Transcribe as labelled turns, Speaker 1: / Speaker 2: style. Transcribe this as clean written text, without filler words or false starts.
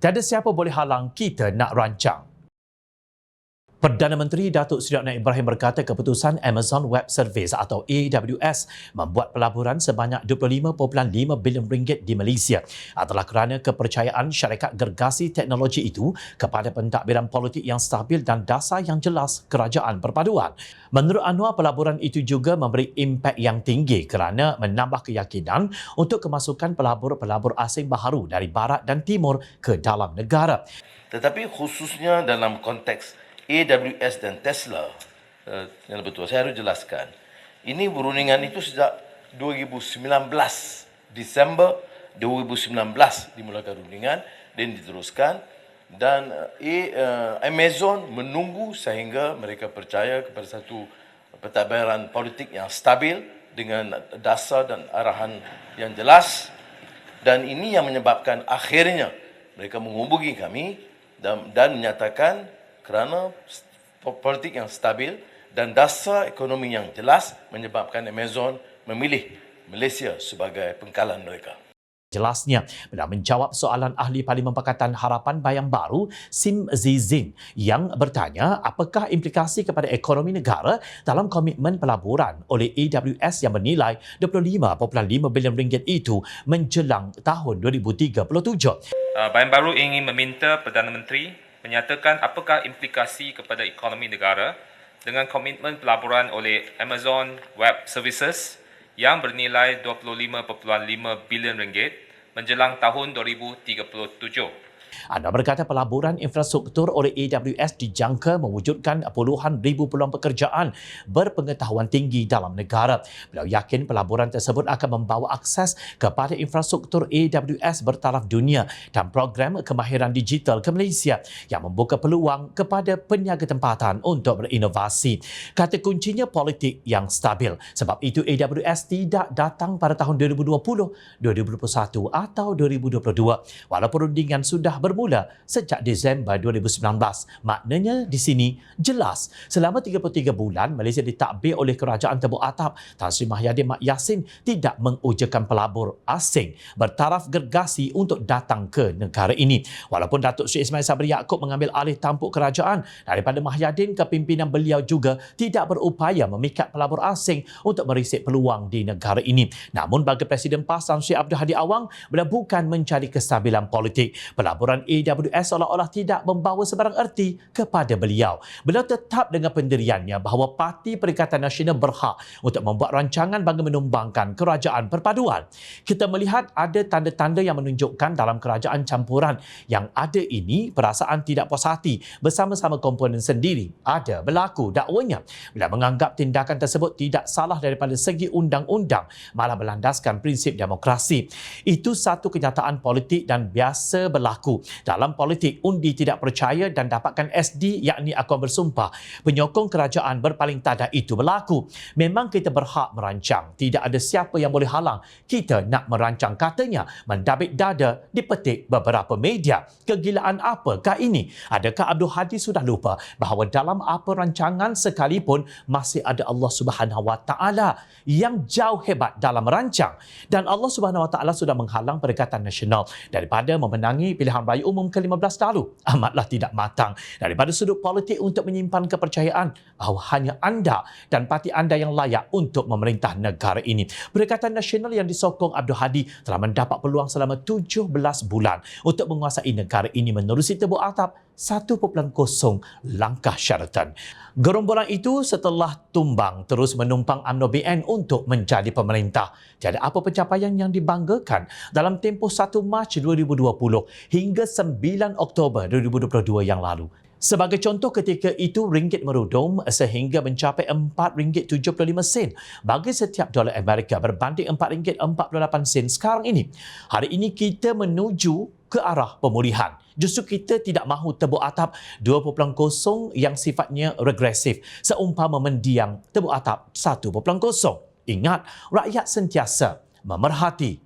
Speaker 1: Tiada siapa boleh halang kita nak rancang. Perdana Menteri Datuk Seri Anwar Ibrahim berkata keputusan Amazon Web Services atau AWS membuat pelaburan sebanyak 25.5 bilion ringgit di Malaysia adalah kerana kepercayaan syarikat gergasi teknologi itu kepada pentadbiran politik yang stabil dan dasar yang jelas kerajaan perpaduan. Menurut Anwar, pelaburan itu juga memberi impak yang tinggi kerana menambah keyakinan untuk kemasukan pelabur-pelabur asing baharu dari barat dan timur ke dalam negara.
Speaker 2: Tetapi khususnya dalam konteks AWS dan Tesla, yang betul, saya harus jelaskan. Ini perundingan itu sejak 2019, Disember 2019 dimulakan perundingan dan diteruskan. Dan Amazon menunggu sehingga mereka percaya kepada satu pentadbiran politik yang stabil dengan dasar dan arahan yang jelas. Dan ini yang menyebabkan akhirnya mereka menghubungi kami dan menyatakan kerana politik yang stabil dan dasar ekonomi yang jelas menyebabkan Amazon memilih Malaysia sebagai pangkalan mereka.
Speaker 1: Jelasnya, bila menjawab soalan ahli Parlimen Pakatan Harapan Bayang Baru, Sim Zizing, yang bertanya apakah implikasi kepada ekonomi negara dalam komitmen pelaburan oleh AWS yang bernilai 25.5 bilion ringgit itu menjelang tahun 2037.
Speaker 3: Bayang Baru ingin meminta Perdana Menteri menyatakan apakah implikasi kepada ekonomi negara dengan komitmen pelaburan oleh Amazon Web Services yang bernilai 25.5 bilion ringgit menjelang tahun 2037.
Speaker 1: Anda berkata pelaburan infrastruktur oleh AWS dijangka mewujudkan puluhan ribu peluang pekerjaan berpengetahuan tinggi dalam negara. Beliau yakin pelaburan tersebut akan membawa akses kepada infrastruktur AWS bertaraf dunia dan program kemahiran digital ke Malaysia yang membuka peluang kepada peniaga tempatan untuk berinovasi. Kata kuncinya politik yang stabil. Sebab itu AWS tidak datang pada tahun 2020, 2021 atau 2022. Walaupun perundingan sudah bermula sejak Disember 2019. Maknanya di sini jelas selama 33 bulan Malaysia ditadbir oleh kerajaan Tebuk Atap, Tan Sri Mahyadin Mat Yassin tidak mengujakan pelabur asing bertaraf gergasi untuk datang ke negara ini. Walaupun Datuk Seri Ismail Sabri Yaakob mengambil alih tampuk kerajaan daripada Mahyadin, kepimpinan beliau juga tidak berupaya memikat pelabur asing untuk merisik peluang di negara ini. Namun bagi Presiden PAS Tan Sri Abdul Hadi Awang, beliau bukan mencari kestabilan politik. Pelaburan AWS seolah-olah tidak membawa sebarang erti kepada beliau. Beliau tetap dengan pendiriannya bahawa Parti Perikatan Nasional berhak untuk membuat rancangan bagi menumbangkan kerajaan perpaduan. Kita melihat ada tanda-tanda yang menunjukkan dalam kerajaan campuran yang ada ini perasaan tidak puas hati bersama-sama komponen sendiri ada berlaku dakwanya. Beliau menganggap tindakan tersebut tidak salah daripada segi undang-undang, malah berlandaskan prinsip demokrasi. Itu satu kenyataan politik dan biasa berlaku. Dalam politik, undi tidak percaya dan dapatkan SD yakni akuan bersumpah. Penyokong kerajaan berpaling tada itu berlaku. Memang kita berhak merancang. Tidak ada siapa yang boleh halang kita nak merancang, katanya mendabik dada dipetik beberapa media. Kegilaan apakah ini? Adakah Abdul Hadi sudah lupa bahawa dalam apa rancangan sekalipun masih ada Allah Subhanahu Wa Taala yang jauh hebat dalam merancang, dan Allah Subhanahu Wa Taala sudah menghalang Perikatan Nasional daripada memenangi pilihan raya umum ke-15 lalu. Amatlah tidak matang daripada sudut politik untuk menyimpan kepercayaan bahawa hanya anda dan parti anda yang layak untuk memerintah negara ini. Perikatan Nasional yang disokong Abdul Hadi telah mendapat peluang selama 17 bulan untuk menguasai negara ini menerusi Tebuk Atap 1.0 langkah syaratan. Gerombolan itu setelah tumbang terus menumpang UMNO BN untuk menjadi pemerintah. Tiada apa pencapaian yang dibanggakan dalam tempoh 1 Mac 2020 hingga 9 Oktober 2022 yang lalu. Sebagai contoh, ketika itu ringgit merudum sehingga mencapai RM4.75 bagi setiap dolar Amerika berbanding RM4.48 sekarang ini. Hari ini kita menuju ke arah pemulihan. Justru kita tidak mahu Tebuk Atap 2.0 yang sifatnya regresif seumpama mendiang Tebuk Atap 1.0. Ingat, rakyat sentiasa memerhati